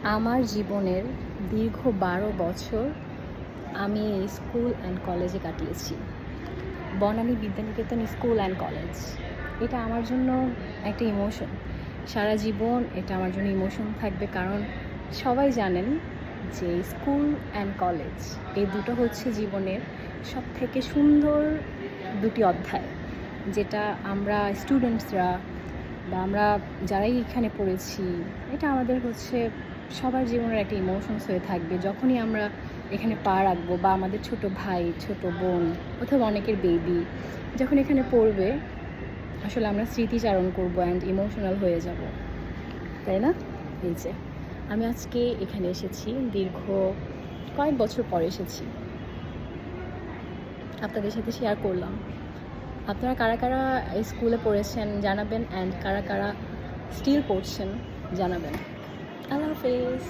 আমার জীবনের দীর্ঘ ১২ বছর আমি স্কুল অ্যান্ড কলেজে কাটিয়েছি। Banani Vidyaniketan school and college. এটা আমার জন্য একটা ইমোশন। সারা জীবন এটা আমার জন্য ইমোশন থাকবে, কারণ সবাই জানেন যে স্কুল অ্যান্ড কলেজ এই দুটো হচ্ছে জীবনের সবথেকে সুন্দর দুটি অধ্যায়, যেটা আমরা স্টুডেন্টসরা বা আমরা যারাই এখানে পড়েছি, এটা আমাদের হচ্ছে সবার জীবনের একটা ইমোশনস হয়ে থাকবে। যখনই আমরা এখানে পা রাখবো বা আমাদের ছোট ভাই, ছোট বোন অথবা অনেকের বেবি যখন এখানে পড়বে, আসলে আমরা স্মৃতিচারণ করবো অ্যান্ড ইমোশনাল হয়ে যাব, তাই না? এই যে আমি আজকে এখানে এসেছি, দীর্ঘ কয়েক বছর পরে এসেছি, আপনাদের সাথে শেয়ার করলাম। আপনারা কারা কারা স্কুলে পড়েছেন জানাবেন, অ্যান্ড কারা কারা স্টিল পড়ছেন জানাবেন। আল্লাহ হাফেজ।